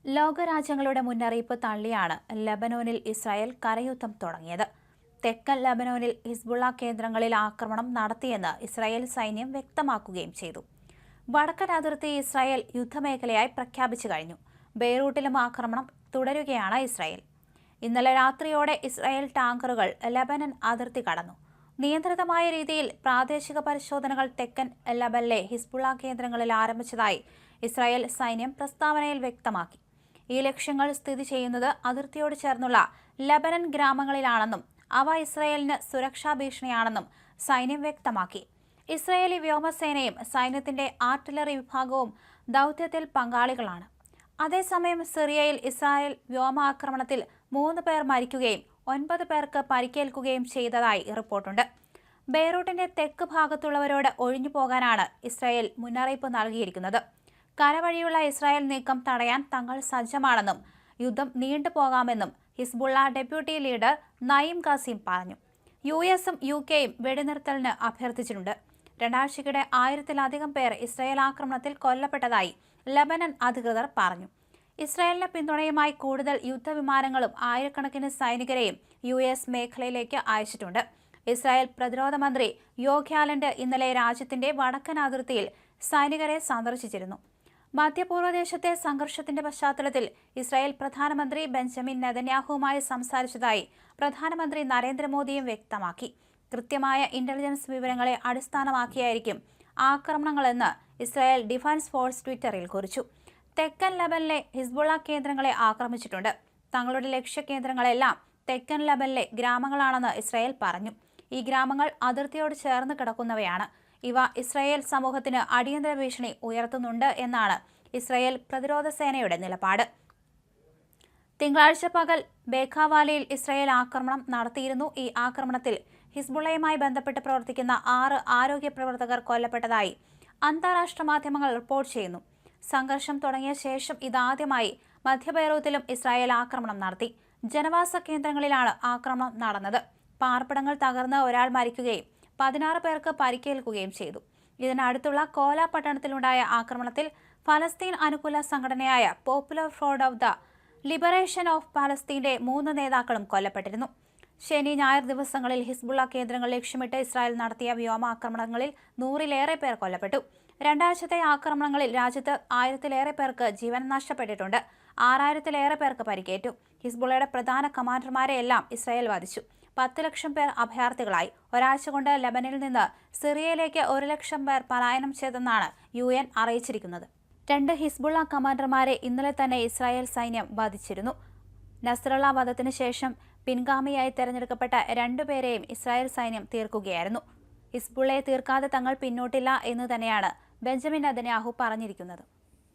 ലോകരാജ്യങ്ങളുടെ മുന്നറിയിപ്പ് തള്ളിയാണ് ലബനോനിൽ ഇസ്രായേൽ കരയുദ്ധം തുടങ്ങിയത്. തെക്കൻ ലബനോനിൽ ഹിസ്ബുള്ള കേന്ദ്രങ്ങളിൽ ആക്രമണം നടത്തിയെന്ന് ഇസ്രായേൽ സൈന്യം വ്യക്തമാക്കുകയും ചെയ്തു. വടക്കൻ അതിർത്തി ഇസ്രായേൽ യുദ്ധമേഖലയായി പ്രഖ്യാപിച്ചു കഴിഞ്ഞു. ബെയ്റൂട്ടിലും ആക്രമണം തുടരുകയാണ് ഇസ്രായേൽ. ഇന്നലെ രാത്രിയോടെ ഇസ്രായേൽ ടാങ്കറുകൾ ലബനൻ അതിർത്തി കടന്നു. നിയന്ത്രിതമായ രീതിയിൽ പ്രാദേശിക പരിശോധനകൾ തെക്കൻ ലബനിലെ ഹിസ്ബുള്ള കേന്ദ്രങ്ങളിൽ ആരംഭിച്ചതായി ഇസ്രായേൽ സൈന്യം പ്രസ്താവനയിൽ വ്യക്തമാക്കി. ഈ ലക്ഷ്യങ്ങൾ സ്ഥിതി ചെയ്യുന്നത് അതിർത്തിയോട് ചേർന്നുള്ള ലബനൻ ഗ്രാമങ്ങളിലാണെന്നും അവ ഇസ്രായേലിന് സുരക്ഷാ ഭീഷണിയാണെന്നും സൈന്യം വ്യക്തമാക്കി. ഇസ്രായേലി വ്യോമസേനയും സൈന്യത്തിന്റെ ആർട്ടിലറി വിഭാഗവും ദൗത്യത്തിൽ പങ്കാളികളാണ്. അതേസമയം സിറിയയിൽ ഇസ്രായേൽ വ്യോമാക്രമണത്തിൽ 3 പേർ മരിക്കുകയും 9 പേർക്ക് പരിക്കേൽക്കുകയും ചെയ്തതായി റിപ്പോർട്ടുണ്ട്. ബെയ്റൂട്ടിന്റെ തെക്ക് ഭാഗത്തുള്ളവരോട് ഒഴിഞ്ഞു പോകാനാണ് ഇസ്രായേൽ മുന്നറിയിപ്പ് നൽകിയിരിക്കുന്നത്. കരവഴിയുള്ള ഇസ്രായേൽ നീക്കം തടയാൻ തങ്ങൾ സജ്ജമാണെന്നും യുദ്ധം നീണ്ടുപോകാമെന്നും Hezbollah deputy leader Naim Qassem പറഞ്ഞു. US-ഉം UK-യും വെടിനിർത്തലിന് അഭ്യർത്ഥിച്ചിട്ടുണ്ട്. രണ്ടാഴ്ചയ്ക്കിടെ 1000-ലധികം പേർ ഇസ്രായേൽ ആക്രമണത്തിൽ കൊല്ലപ്പെട്ടതായി ലബനൻ അധികൃതർ പറഞ്ഞു. ഇസ്രായേലിന് പിന്തുണയുമായി കൂടുതൽ യുദ്ധവിമാനങ്ങളും ആയിരക്കണക്കിന് സൈനികരെയും US മേഖലയിലേക്ക് അയച്ചിട്ടുണ്ട്. ഇസ്രായേൽ പ്രതിരോധ മന്ത്രി യോവ് ഗാലന്റ് ഇന്നലെ രാജ്യത്തിന്റെ വടക്കൻ അതിർത്തിയിൽ സൈനികരെ സന്ദർശിച്ചിരുന്നു. മധ്യപൂർവ്വദേശത്തെ സംഘർഷത്തിന്റെ പശ്ചാത്തലത്തിൽ ഇസ്രായേൽ പ്രധാനമന്ത്രി ബെഞ്ചമിൻ നെതന്യാഹുവുമായി സംസാരിച്ചതായി പ്രധാനമന്ത്രി നരേന്ദ്രമോദിയും വ്യക്തമാക്കി. കൃത്യമായ ഇന്റലിജൻസ് വിവരങ്ങളെ അടിസ്ഥാനമാക്കിയായിരിക്കും ആക്രമണങ്ങളെന്ന് ഇസ്രായേൽ ഡിഫൻസ് ഫോഴ്സ് ട്വിറ്ററിൽ കുറിച്ചു. തെക്കൻ ലബനിലെ ഹിസ്ബുള്ള കേന്ദ്രങ്ങളെ ആക്രമിച്ചിട്ടുണ്ട്. തങ്ങളുടെ ലക്ഷ്യകേന്ദ്രങ്ങളെല്ലാം തെക്കൻ ലബനിലെ ഗ്രാമങ്ങളാണെന്ന് ഇസ്രായേൽ പറഞ്ഞു. ഈ ഗ്രാമങ്ങൾ അതിർത്തിയോട് ചേർന്ന് കിടക്കുന്നവയാണ്. ഇവ ഇസ്രായേൽ സമൂഹത്തിന് അടിയന്തര ഭീഷണി ഉയർത്തുന്നുണ്ട് എന്നാണ് ഇസ്രായേൽ പ്രതിരോധ സേനയുടെ നിലപാട്. തിങ്കളാഴ്ച പകൽ ബേഖാവാലിയിൽ ഇസ്രായേൽ ആക്രമണം നടത്തിയിരുന്നു. ഈ ആക്രമണത്തിൽ ഹിസ്ബുള്ളയുമായി ബന്ധപ്പെട്ട് പ്രവർത്തിക്കുന്ന 6 ആരോഗ്യ പ്രവർത്തകർ കൊല്ലപ്പെട്ടതായി അന്താരാഷ്ട്ര മാധ്യമങ്ങൾ റിപ്പോർട്ട് ചെയ്യുന്നു. സംഘർഷം തുടങ്ങിയ ശേഷം ഇതാദ്യമായി മധ്യ ബെയ്റൂത്തിലും ഇസ്രായേൽ ആക്രമണം നടത്തി. ജനവാസ കേന്ദ്രങ്ങളിലാണ് ആക്രമണം നടന്നത്. പാർപ്പിടങ്ങൾ തകർന്ന് ഒരാൾ മരിക്കുകയും 16 പേർക്ക് പരിക്കേൽക്കുകയും ചെയ്തു. ഇതിനടുത്തുള്ള കോല പട്ടണത്തിലുണ്ടായ ആക്രമണത്തിൽ ഫലസ്തീൻ അനുകൂല സംഘടനയായ popular front of the liberation of പലസ്തീന്റെ 3 നേതാക്കളും കൊല്ലപ്പെട്ടിരുന്നു. ശനി ഞായർ ദിവസങ്ങളിൽ ഹിസ്ബുള്ള കേന്ദ്രങ്ങൾ ലക്ഷ്യമിട്ട് ഇസ്രായേൽ നടത്തിയ വ്യോമാക്രമണങ്ങളിൽ 100-ലേറെ പേർ കൊല്ലപ്പെട്ടു. രണ്ടാഴ്ചത്തെ ആക്രമണങ്ങളിൽ രാജ്യത്ത് 1000-ലേറെ പേർക്ക് ജീവൻ നഷ്ടപ്പെട്ടിട്ടുണ്ട്. 6000-ലേറെ പേർക്ക് പരിക്കേറ്റു. ഹിസ്ബുള്ളയുടെ പ്രധാന കമാൻഡർമാരെയെല്ലാം ഇസ്രായേൽ വധിച്ചു. 10 ലക്ഷം പേർ അഭയാർത്ഥികളായി. ഒരാഴ്ച കൊണ്ട് ലബനിൽ നിന്ന് സിറിയയിലേക്ക് 1 ലക്ഷം പേർ പലായനം ചെയ്തെന്നാണ് UN അറിയിച്ചിരിക്കുന്നത്. 2 ഹിസ്ബുള്ള കമാൻഡർമാരെ ഇന്നലെ തന്നെ ഇസ്രായേൽ സൈന്യം വധിച്ചിരുന്നു. നസ്രള്ള വധത്തിന് ശേഷം പിൻഗാമിയായി തെരഞ്ഞെടുക്കപ്പെട്ട 2 പേരെയും ഇസ്രായേൽ സൈന്യം തീർക്കുകയായിരുന്നു. ഹിസ്ബുള്ളയെ തീർക്കാതെ തങ്ങൾ പിന്നോട്ടില്ല എന്ന് തന്നെയാണ് ബെഞ്ചമിൻ നെതന്യാഹു പറഞ്ഞിരിക്കുന്നത്.